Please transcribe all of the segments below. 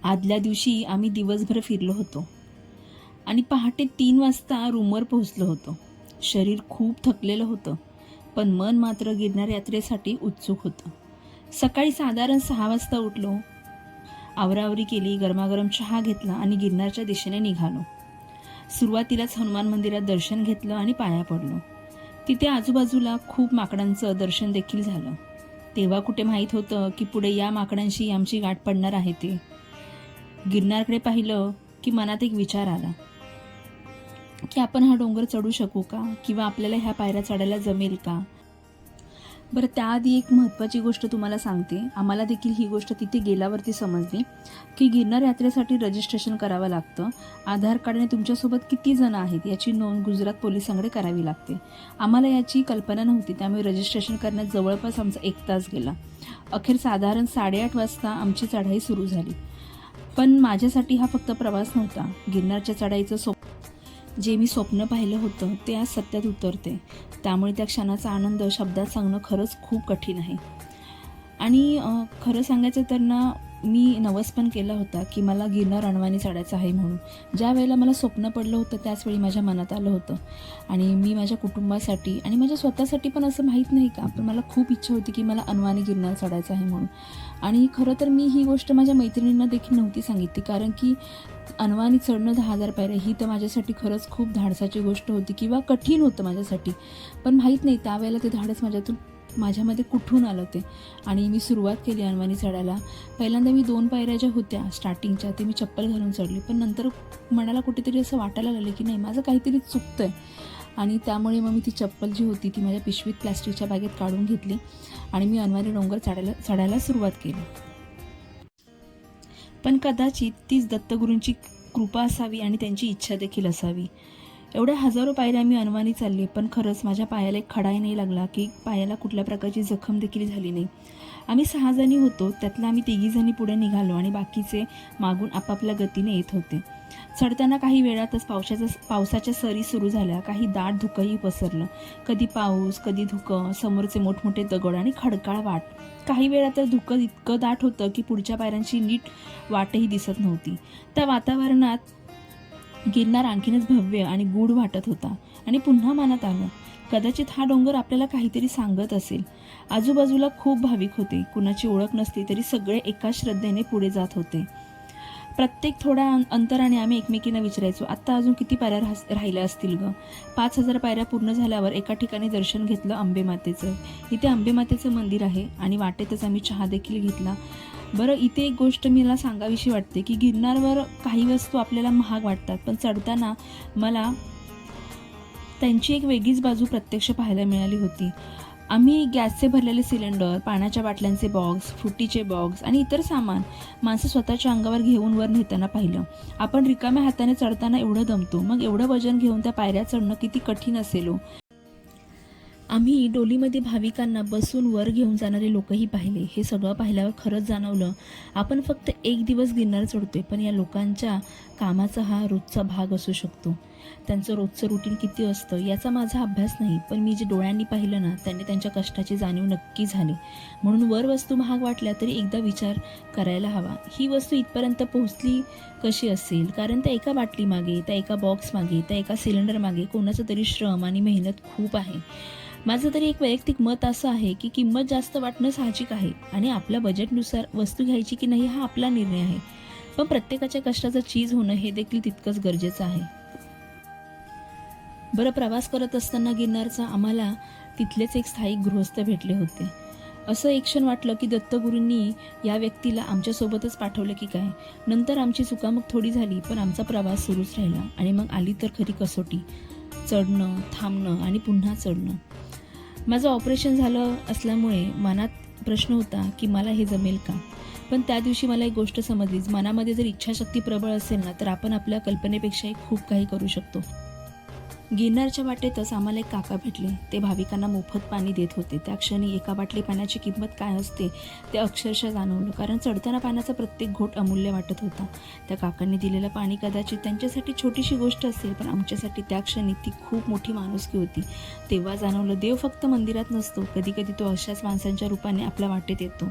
आदल्या दिवशी आम्ही दिवसभर फिरलो होतो आणि पहाटे 3 वाजता रूमवर पोहोचलो होतो. शरीर खूप थकलेलं होतं, पण मन मात्र गिरनार यात्रेसाठी उत्सुक होतं. सकाळी साधारण 6 वाजता उठलो, आवराआवरी केली, गरमागरम चहा घेतला आणि गिरनारच्या दिशेने निघालो. सुरुवातीलाच हनुमान मंदिरात दर्शन घेतलं आणि पाया पडलो. तिथे आजूबाजूला खूप माकडांचं दर्शन देखील झालं. तेव्हा कुठे माहीत होतं की पुढे या माकडांशी आमची गाठ पडणार आहे ते. गिरनारकडे पाहिलं की मनात एक विचार आला की आपण हा डोंगर चढू शकू का, किंवा आपल्याला ह्या पायऱ्या चढायला जमेल का. बरं, त्याआधी एक महत्त्वाची गोष्ट तुम्हाला सांगते. आम्हाला देखील ही गोष्ट तिथे गेल्यावरती समजली की गिरनार यात्रेसाठी रजिस्ट्रेशन करावं लागतं. आधार कार्डने तुमच्यासोबत किती जण आहेत याची नोंद गुजरात पोलिसांकडे करावी लागते. आम्हाला याची कल्पना नव्हती, त्यामुळे रजिस्ट्रेशन करण्यात जवळपास आमचा 1 तास गेला. अखेर साधारण 8:30 वाजता आमची चढाई सुरू झाली. पण माझ्यासाठी हा फक्त प्रवास नव्हता. गिरनारच्या चढाईचं जे मी स्वप्न पाहिलं होतं ते आज सत्यात उतरते. त्यामुळे त्या क्षणाचा आनंद शब्दात सांगणं खरंच खूप कठीण आहे. आणि खरं सांगायचं तर ना, मी नवस पण केला होता की मला गिरनार अनवाणी चढायचं आहे म्हणून. ज्या वेळेला मला स्वप्न पडलं होतं त्याचवेळी माझ्या मनात आलं होतं. आणि मी माझ्या कुटुंबासाठी आणि माझ्या स्वतःसाठी पण, असं माहीत नाही का, पण मला खूप इच्छा होती की मला अनवाणी गिरनार चढायचं आहे म्हणून. आणि खरं तर मी ही गोष्ट माझ्या मैत्रिणींना देखील नव्हती सांगितली, कारण की अनवाणी चढणं 10,000 पायऱ्या ही तर माझ्यासाठी खरंच खूप धाडसाची गोष्ट होती किंवा कठीण होतं माझ्यासाठी. पण माहीत नाही त्यावेळेला ते धाडस माझ्यामध्ये कुठून आलं ते. आणि मी सुरुवात केली अनवाणी चढायला. पहिल्यांदा मी 2 पायऱ्या ज्या होत्या स्टार्टिंगच्या ते मी चप्पल घालून चढली, पण नंतर मनाला कुठेतरी असं वाटायला लागलं की नाही, माझं काहीतरी चुकतं आहे. आणि त्यामुळे मग मी ती चप्पल जी होती ती माझ्या पिशवीत प्लॅस्टिकच्या बॅगेत काढून घेतली आणि मी अनवाणी डोंगर चढायला सुरुवात केली. पण कदाचित तीच दत्तगुरूंची कृपा असावी आणि त्यांची इच्छा देखील असावी. एवढ्या हजारो पायऱ्या मी अनवाणी चालले, पण खरंच माझ्या पायाला एक खडाही नाही लागला, की पायाला कुठल्या प्रकारची जखम देखील झाली नाही. आम्ही 6 जणी होतो, त्यातल्या आम्ही 3 जणी पुढे निघालो आणि बाकीचे मागून आपापल्या गतीने येत होते. चढताना काही वेळातच पावसाच्या सरी सुरू झाल्या. काही दाट धुकंही पसरलं. कधी पाऊस, कधी धुकं, समोरचे मोठमोठे दगड आणि खडकाळ वाट. काही वेळा तर धुकं इतकं दाट होतं की पुढच्या पायऱ्यांची नीट वाटही दिसत नव्हती. त्या वातावरणात गिरनार आणखीनच भव्य आणि गूढ वाटत होता. आणि पुन्हा मनात आलं, कदाचित हा डोंगर आपल्याला काहीतरी सांगत असेल. आजूबाजूला खूप भाविक होते. कुणाची ओळख नसली तरी सगळे एकाच श्रद्धेने पुढे जात होते. प्रत्येक थोड्या अंतराने आम्ही एकमेकींना विचारायचो, आत्ता अजून किती पायऱ्या राहिल्या असतील गं. 5,000 पायऱ्या पूर्ण झाल्यावर एका ठिकाणी दर्शन घेतलं अंबेमातेचं. इथे अंबेमातेचं मंदिर आहे आणि वाटेतच आम्ही चहा देखील घेतला. बरं, इथे एक गोष्ट मला सांगावीशी वाटते की गिरनारवर काही वस्तू आपल्याला महाग वाटतात, पण चढताना मला त्यांची एक वेगळीच बाजू प्रत्यक्ष पाहायला मिळाली होती. आम्ही गॅसचे भरलेले सिलेंडर, पाण्याच्या बाटल्यांचे बॉक्स, फ्रुटीचे बॉक्स आणि इतर सामान माणसं स्वतःच्या अंगावर घेऊन वर नेताना पाहिलं. आपण रिकाम्या हाताने चढताना एवढं दमतो, मग एवढं वजन घेऊन त्या पायऱ्या चढणं किती कठीण असेल. आम्ही डोलीमध्ये भाविकांना बसून वर घेऊन जाणारे लोकही पाहिले. हे सगळं पाहिल्यावर खरंच जाणवलं, आपण फक्त 1 दिवस गिरनार चढतोय, पण या लोकांच्या कामाचा हा रोजचा भाग असू शकतो. त्यांचं रोजचं रुटीन किती असतं याचा माझा अभ्यास नाही, पण मी जे डोळ्यांनी पाहिलं ना, त्यांनी त्यांच्या कष्टाची जाणीव नक्की झाली. म्हणून वर वस्तू महाग वाटल्या तरी एकदा विचार करायला हवा, ही वस्तू इथपर्यंत पोहोचली कशी असेल. कारण त्या एका बाटली मागे, त्या एका बॉक्स मागे, त्या एका सिलेंडर मागे कोणाचं तरी श्रम आणि मेहनत खूप आहे. माझं तरी एक वैयक्तिक मत असं आहे की किंमत जास्त वाटणं साहजिक आहे आणि आपल्या बजेटनुसार वस्तू घ्यायची की नाही हा आपला निर्णय आहे. पण प्रत्येकाच्या कष्टाचं चीज होणं हे देखील तितकंच गरजेचं आहे. बरं, प्रवास करत असताना गिरनारचा आम्हाला तिथलेच एक स्थायिक गृहस्थ भेटले होते. असं एक क्षण वाटलं की दत्तगुरूंनी या व्यक्तीला आमच्यासोबतच पाठवलं की काय. नंतर आमची चुकामुक थोडी झाली, पण आमचा प्रवास सुरूच राहिला. आणि मग आली तर खरी कसोटी, चढणं, थांबणं आणि पुन्हा चढणं. माझं ऑपरेशन झालं असल्यामुळे मनात प्रश्न होता की मला हे जमेल का. पण त्या दिवशी मला एक गोष्ट समजलीच, मनामध्ये जर इच्छाशक्ती प्रबळ असेल ना, तर आपण आपल्या कल्पनेपेक्षाही खूप काही करू शकतो. गिरनारच्या वाटेतच आम्हाला एक काका भेटले. ते भाविकांना मोफत पाणी देत होते. त्या क्षणी एका बाटली पाण्याची किंमत काय असते ते अक्षरशः जाणवलं, कारण चढताना पाण्याचा प्रत्येक घोट अमूल्य वाटत होता. त्या काकांनी दिलेलं पाणी कदाचित त्यांच्यासाठी छोटीशी गोष्ट असेल, पण आमच्यासाठी त्या क्षणी ती खूप मोठी माणुसकी होती. तेव्हा जाणवलं, देव फक्त मंदिरात नसतो, कधी कधी तो अशाच माणसांच्या रूपाने आपल्या वाटेत येतो.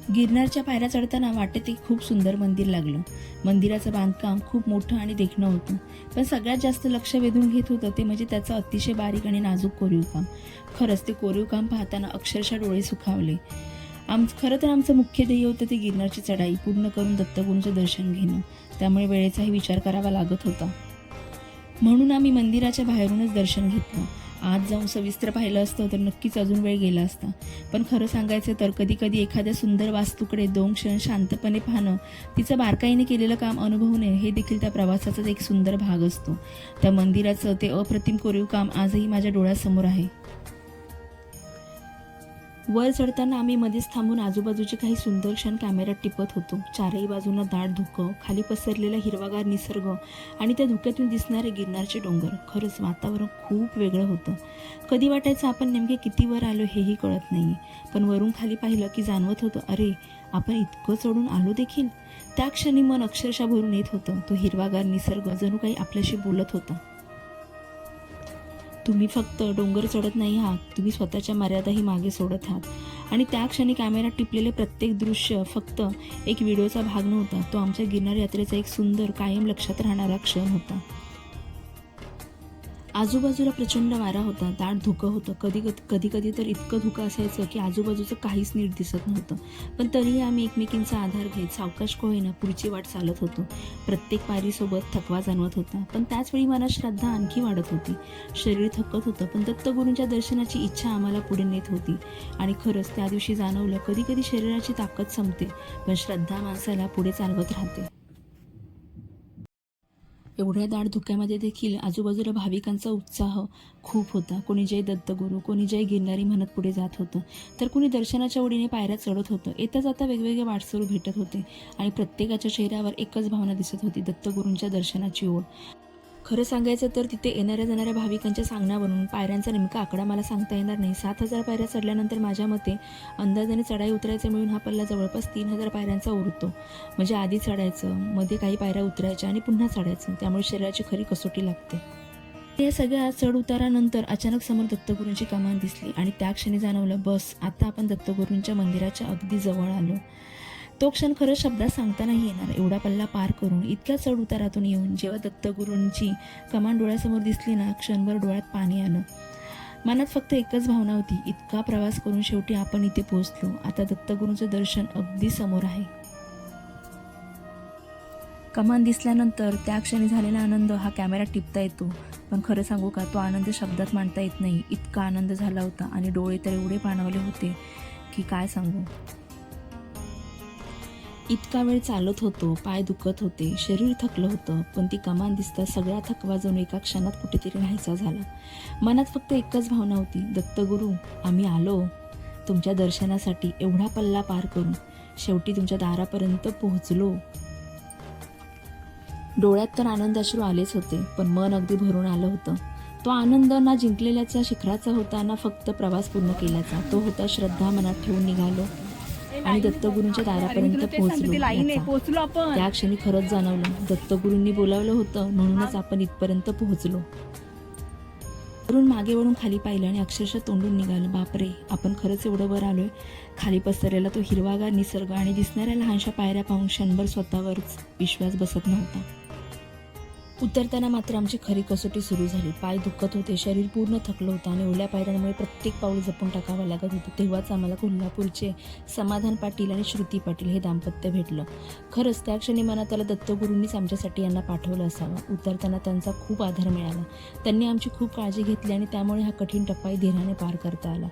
गिरनारच्या पायऱ्या चढताना वाटेत एक खूप सुंदर मंदिर लागलं. मंदिराचं बांधकाम खूप मोठं आणि देखणं होतं, पण सगळ्यात जास्त लक्ष वेधून घेत होतं ते म्हणजे त्याचं अतिशय बारीक आणि नाजूक कोरीवकाम. खरंच ते कोरीवकाम पाहताना अक्षरशः डोळे सुखावले. खरं तर आमचं मुख्य ध्येय होतं ते गिरनारची चढाई पूर्ण करून दत्तगुरूंचं दर्शन घेणं. त्यामुळे वेळेचाही विचार करावा लागत होता. म्हणून आम्ही मंदिराच्या बाहेरूनच दर्शन घेतलं. आत जाऊन सविस्तर पाहिलं असतं तर नक्कीच अजून वेळ गेला असता. पण खरं सांगायचं तर कधी कधी एखाद्या सुंदर वास्तूकडे 2 क्षण शांतपणे पाहणं, तिचं बारकाईने केलेलं काम अनुभवणे हे देखील त्या प्रवासाचाच एक सुंदर भाग असतो. त्या मंदिराचं ते अप्रतिम कोरीवकाम आजही माझ्या डोळ्यासमोर आहे. वर चढताना आम्ही मध्येच थांबून आजूबाजूचे काही सुंदर क्षण कॅमेऱ्यात टिपत होतो. चारही बाजूंना दाट धुकं, खाली पसरलेला हिरवागार निसर्ग आणि त्या धुक्यातून दिसणारे गिरनारचे डोंगर. खरंच वातावरण खूप वेगळं होतं. कधी वाटायचं आपण नेमके किती वर आलो हेही कळत नाही. पण वरून खाली पाहिलं की जाणवत होतं, अरे आपण इतकं चढून आलो देखील. त्या क्षणी मन अक्षरशः भरून येत होतं. तो हिरवागार निसर्ग जणू काही आपल्याशी बोलत होता. तुम्ही फक्त डोंगर चढत नाही आहात, तुम्ही स्वतःच्या मर्यादाही मागे सोडत आहात. आणि त्या क्षणी कॅमेऱ्यात टिपलेले प्रत्येक दृश्य फक्त एक व्हिडिओचा भाग नव्हता, तो आमच्या गिरनार यात्रेचा एक सुंदर, कायम लक्षात राहणारा क्षण होता. आजूबाजूला प्रचंड वारा होता, दाट धुकं होतं. कधी कधी तर इतकं धुकं असायचं की आजूबाजूचं काहीच नीट दिसत नव्हतं. पण तरीही आम्ही एकमेकींचा आधार घेत सावकाश का होईना पुढची वाट चालत होतो. प्रत्येक पायरीसोबत थकवा जाणवत होता, पण त्याचवेळी मनात श्रद्धा आणखी वाढत होती. शरीर थकत होतं, पण दत्तगुरूंच्या दर्शनाची इच्छा आम्हाला पुढे नेत होती. आणि खरंच त्या दिवशी जाणवलं, कधी कधी शरीराची ताकद संपते, पण श्रद्धा माणसाला पुढे चालवत राहते. एवढ्या दाट धुक्यामध्ये देखील आजूबाजूला भाविकांचा उत्साह खूप होता. कोणी जय दत्तगुरू, कोणी जय गिरनारी म्हणत पुढे जात होतं, तर कोणी दर्शनाच्या ओढीने पायऱ्या चढत होतं. येता जाता वेगवेगळे वाटसरू भेटत होते आणि प्रत्येकाच्या चेहऱ्यावर एकच भावना दिसत होती, दत्तगुरूंच्या दर्शनाची ओढ. खरं सांगायचं तर तिथे येणाऱ्या जाणाऱ्या भाविकांच्या सांगण्यावरून पायऱ्यांचा नेमका आकडा मला सांगता येणार नाही. 7,000 पायऱ्या चढल्यानंतर माझ्या मते अंदाजाने चढाई उतरायचं मिळून हा पल्ला जवळपास 3,000 पायऱ्यांचा उरतो. म्हणजे आधी चढायचं, मध्ये काही पायऱ्या उतरायच्या आणि पुन्हा चढायचं. त्यामुळे शरीराची खरी कसोटी लागते. या सगळ्या चढ उतारानंतर अचानक समोर दत्तगुरूंची कमान दिसली आणि त्या क्षणी जाणवलं, बस आता आपण दत्तगुरूंच्या मंदिराच्या अगदी जवळ आलो. तो क्षण खरं शब्दात सांगता नाही येणार. एवढा पल्ला पार करून, इतक्या चढ उतारातून येऊन जेव्हा दत्तगुरूंची कमान डोळ्यासमोर दिसली ना, क्षणभर डोळ्यात पाणी आलं. मनात फक्त एकच भावना होती, इतका प्रवास करून शेवटी आपण इथे पोहोचलो. आता दत्तगुरूंचं दर्शन अगदी समोर आहे. कमान दिसल्यानंतर त्या क्षणी झालेला आनंद हा कॅमेऱ्यात टिपता येतो, पण खरं सांगू का, तो आनंद शब्दात मांडता येत नाही. इतका आनंद झाला होता आणि डोळे तर एवढे पाणावले होते की काय सांगू. इतका वेळ चालत होतो, पाय दुखत होते, शरीर थकलं होतं, पण ती कमान दिसता सगळा थकवा जणू एका क्षणात कुठेतरी नाहीसा झाला. मनात फक्त एकच भावना होती, दत्तगुरू आम्ही आलो तुमच्या दर्शनासाठी. एवढा पल्ला पार करून शेवटी तुमच्या दारापर्यंत पोहोचलो. डोळ्यात तर आनंदाश्रू आलेच होते, पण मन अगदी भरून आलं होतं. तो आनंद ना जिंकलेल्याचा शिखराचा होता, ना फक्त प्रवास पूर्ण केल्याचा. तो होता श्रद्धा मनात ठेवून निघालो आणि दत्तगुरूंच्या दारापर्यंत पोहोचलो. त्या क्षणी खरंच जाणवलं, दत्तगुरूंनी बोलावलं होतं म्हणूनच आपण इथपर्यंत पोहोचलो. वरून मागे वळून खाली पाहिलं आणि अक्षरशः तोंडून निघालं, बापरे आपण खरंच एवढं वर आलोय. खाली पसरलेला तो हिरवागार निसर्ग आणि दिसणाऱ्या लहानशा पायऱ्या पाहून क्षणभर स्वतःवरच विश्वास बसत नव्हता. उतरताना मात्र आमची खरी कसोटी सुरू झाली. पाय दुखत होते, शरीर पूर्ण थकलं होतं आणि ओल्या पायऱ्यांमुळे प्रत्येक पाऊल जपून टाकावं लागत होतं. तेव्हाच आम्हाला कोल्हापूरचे समाधान पाटील आणि श्रुती पाटील हे दाम्पत्य भेटलं. खरंच त्या क्षणी मनात आलं, दत्तगुरूंनीच आमच्यासाठी यांना पाठवलं असावं. उतरताना त्यांचा खूप आधार मिळाला. त्यांनी आमची खूप काळजी घेतली आणि त्यामुळे हा कठीण टप्पाही धीराने पार करता आला.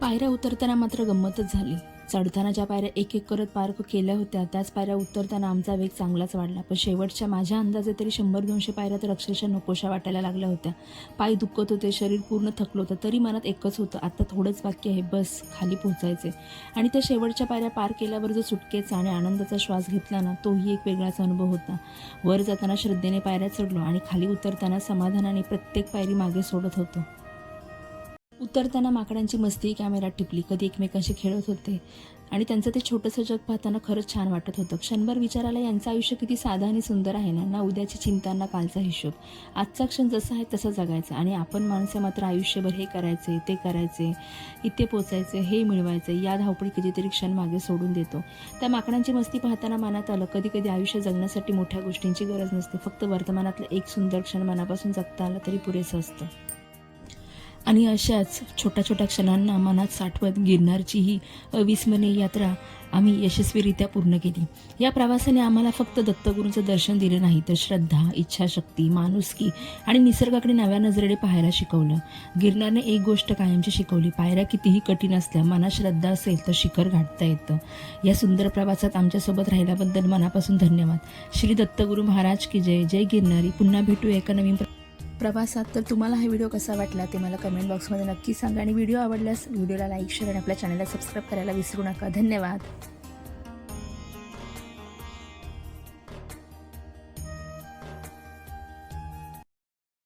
पायऱ्या उतरताना मात्र गंमतच झाली. चढताना ज्या पायऱ्या एक एक करत पार केल्या होत्या, त्याच पायऱ्या उतरताना आमचा वेग चांगलाच वाढला. पण शेवटच्या माझ्या अंदाजे तरी 100-200 पायऱ्या तर अक्षरशः नकोशा वाटायला लागल्या होत्या. पाय दुखत होते, शरीर पूर्ण थकलं होतं, तरी मनात एकच होतं, आता थोडंच बाकी आहे, बस खाली पोहोचायचे. आणि त्या शेवटच्या पायऱ्या पार केल्यावर जो सुटकेचा आणि आनंदाचा श्वास घेतला ना, तोही एक वेगळाच अनुभव होता. वर जाताना श्रद्धेने पायऱ्या चढलो आणि खाली उतरताना समाधानाने प्रत्येक पायरी मागे सोडत होतो. उतरताना माकडांची मस्ती कॅमेऱ्यात टिपली, कधी एकमेकांशी खेळत होते, आणि त्यांचं ते छोटंसं जग पाहताना खरंच छान वाटत होतं. क्षणभर विचार आला, यांचं आयुष्य किती साधं आणि सुंदर आहे ना. ना उद्याची चिंता, ना कालचा हिशोब. आजचा क्षण जसा आहे तसा जगायचा. आणि आपण माणसं मात्र आयुष्यभर हे करायचे, ते करायचे, इथे पोचायचे, हे मिळवायचे, या धावपळी कितीतरी क्षण मागे सोडून देतो. त्या माकडांची मस्ती पाहताना मनात आलं, कधी कधी आयुष्य जगण्यासाठी मोठ्या गोष्टींची गरज नसते. फक्त वर्तमानातलं एक सुंदर क्षण मनापासून जगता आलं तरी पुरेसं असतं. आणि अशाच छोट्या छोट्या क्षणांना मनात साठवत गिरनारची ही अविस्मरणीय यात्रा आम्ही यशस्वीरित्या पूर्ण केली. या प्रवासाने आम्हाला फक्त दत्तगुरूंचं दर्शन दिलं नाही, तर श्रद्धा, इच्छाशक्ती, माणुसकी आणि निसर्गाकडे नव्या नजरेने पाहायला शिकवलं. गिरनारने एक गोष्ट कायमची शिकवली, पायऱ्या कितीही कठीण असल्या, मनात श्रद्धा असेल तर शिखर गाठता येतं. या सुंदर प्रवासात आमच्यासोबत राहिल्याबद्दल मनापासून धन्यवाद. श्री दत्तगुरू महाराज की जय. जय गिरनारी. पुन्हा भेटू एका नवीन प्रवासात. तर तुम्हाला हा व्हिडिओ कसा वाटला ते मला कमेंट बॉक्समध्ये नक्की सांगा. आणि व्हिडिओ आवडल्यास व्हिडिओला लाईक, शेअर आणि आपल्या चॅनलला सबस्क्राईब करायला विसरू नका. धन्यवाद.